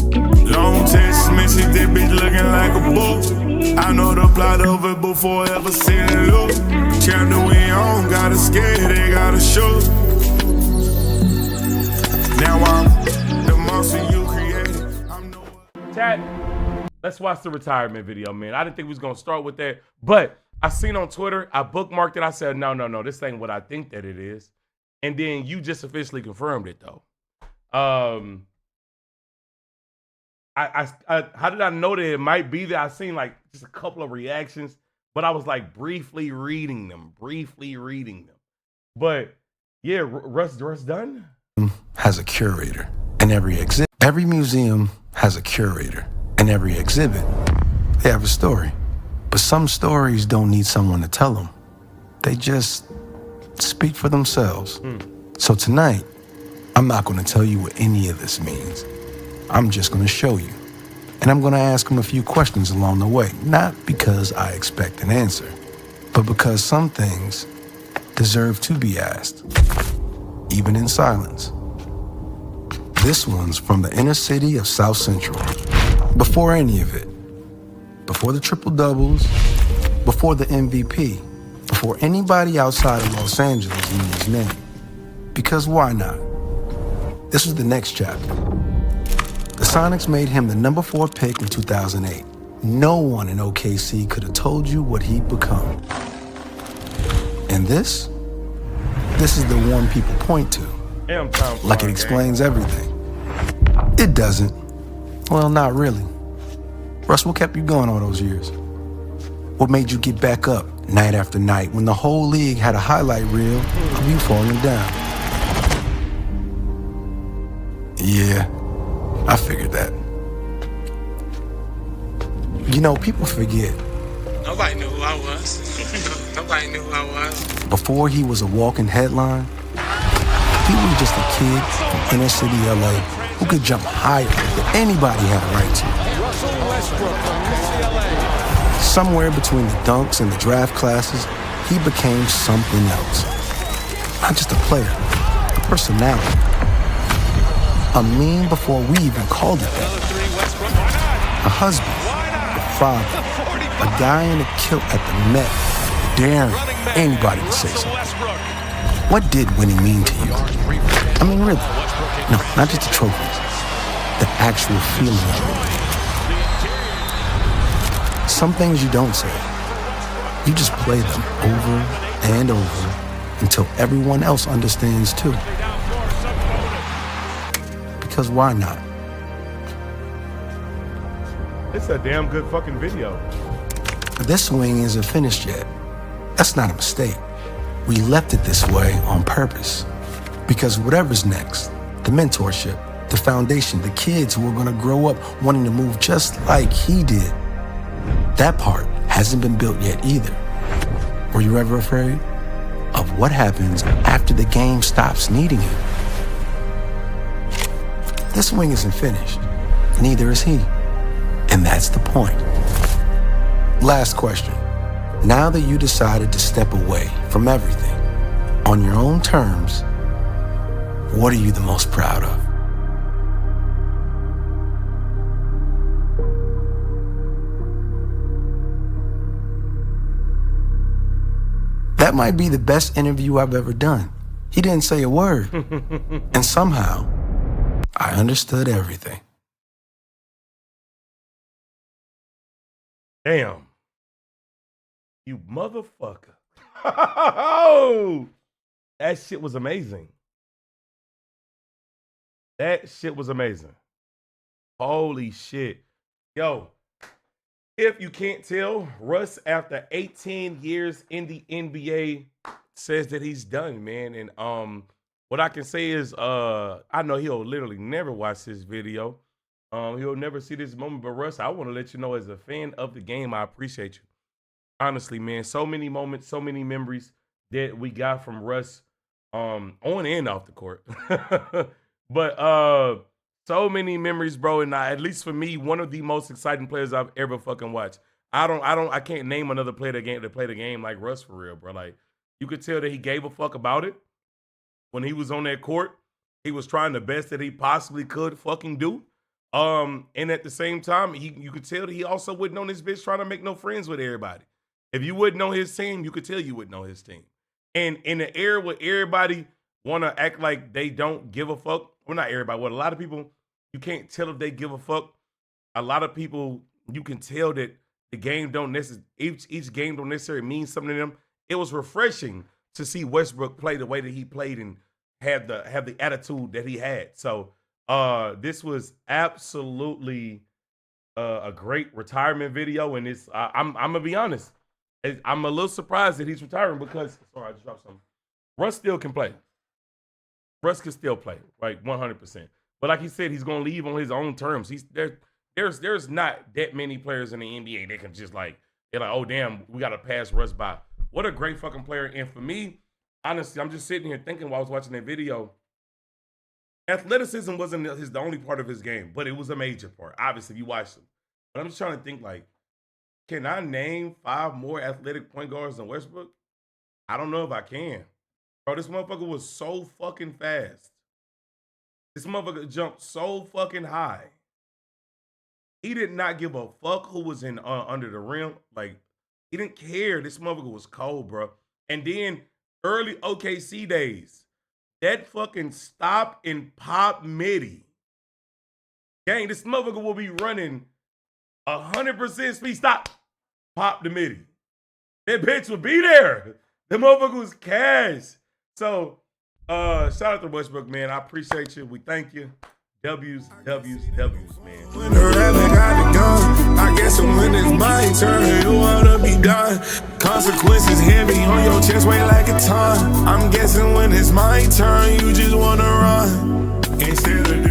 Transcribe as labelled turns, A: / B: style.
A: Long text message, that bitch looking like a book. I know the plot of it before ever seen it look. Chapter we on, gotta scare, they gotta shoot. Now I'm the monster you created. I'm no.
B: Chat, let's watch the retirement video, man. I didn't think we was gonna start with that, but I seen on Twitter, I bookmarked it. I said, no, this ain't what I think that it is. And then you just officially confirmed it, though. How did I know that it might be that? I seen like just a couple of reactions, but I was like briefly reading them. But yeah, Russ done?
C: Has a curator, and every museum has a curator, and every exhibit, they have a story. But some stories don't need someone to tell them. They just speak for themselves. So tonight, I'm not going to tell you what any of this means. I'm just going to show you. And I'm going to ask him a few questions along the way, not because I expect an answer, but because some things deserve to be asked, even in silence. This one's from the inner city of South Central. Before any of it, before the triple doubles, before the MVP, before anybody outside of Los Angeles knew his name. Because why not? This was the next chapter. The Sonics made him the number 4 pick in 2008. No one in OKC could have told you what he'd become. And this is the one people point to. Like it explains everything. It doesn't. Well, not really. Russ, what kept you going all those years? What made you get back up night after night when the whole league had a highlight reel of you falling down? Yeah, I figured that. You know, people forget.
D: Nobody knew who I was. Nobody knew who I was.
C: Before he was a walking headline, he was just a kid from inner city LA who could jump higher than anybody had a right to.
E: Westbrook from UCLA.
C: Somewhere between the dunks and the draft classes, he became something else. Not just a player, a personality. A meme before we even called it that. A husband, a father, a guy in a kilt at the Met, daring anybody to say something. What did winning mean to you? I mean, really. No, not just the trophies. The actual feeling of it. Some things you don't say. You just play them over and over until everyone else understands too. Because why not?
B: It's a damn good fucking video.
C: This swing isn't finished yet. That's not a mistake. We left it this way on purpose. Because whatever's next, the mentorship, the foundation, the kids who are gonna grow up wanting to move just like he did, that part hasn't been built yet either. Were you ever afraid of what happens after the game stops needing you? This swing isn't finished, neither is he. And that's the point. Last question. Now that you decided to step away from everything on your own terms, what are you the most proud of? That might be the best interview I've ever done. He didn't say a word. And somehow, I understood everything.
B: Damn. You motherfucker. Oh, that shit was amazing. That shit was amazing. Holy shit. Yo, if you can't tell, Russ, after 18 years in the NBA, says that he's done, man. And what I can say is I know he'll literally never watch this video. He'll never see this moment. But Russ, I want to let you know, as a fan of the game, I appreciate you. Honestly, man, so many moments, so many memories that we got from Russ on and off the court. But so many memories, bro. And at least for me, one of the most exciting players I've ever fucking watched. I can't name another player that played the game like Russ, for real, bro. Like, you could tell that he gave a fuck about it. When he was on that court, he was trying the best that he possibly could fucking do. And at the same time, you could tell that he also wouldn't on this bitch trying to make no friends with everybody. If you wouldn't know his team, you could tell you wouldn't know his team. And in the era where everybody want to act like they don't give a fuck, well, not everybody, what a lot of people, you can't tell if they give a fuck. A lot of people, you can tell that the game don't necessarily, each game don't necessarily mean something to them. It was refreshing to see Westbrook play the way that he played and have the attitude that he had. So this was absolutely a great retirement video, and it's I'm gonna be honest, I'm a little surprised that he's retiring because sorry, I just dropped something. Russ still can play. Russ can still play, right? 100%. But like he said, he's gonna leave on his own terms. There's not that many players in the NBA that can just they're like, oh damn, we gotta pass Russ by. What a great fucking player. And for me, honestly, I'm just sitting here thinking while I was watching that video, athleticism wasn't the only part of his game, but it was a major part. Obviously, you watched him. But I'm just trying to think can I name 5 more athletic point guards than Westbrook? I don't know if I can. Bro, this motherfucker was so fucking fast. This motherfucker jumped so fucking high. He did not give a fuck who was in under the rim. He didn't care. This motherfucker was cold, bro. And then early OKC days, that fucking stop and pop midi. Gang, this motherfucker will be running 100% speed. Stop. Pop the midi. That bitch would be there. The motherfucker was cash. So, shout out to Westbrook, man. I appreciate you. We thank you. W's, man.
A: When the rabbit got the gun, I guess when it's my turn, you wanna be done. Consequences heavy on your chest, weigh like a ton. I'm guessing when it's my turn, you just wanna run. Instead of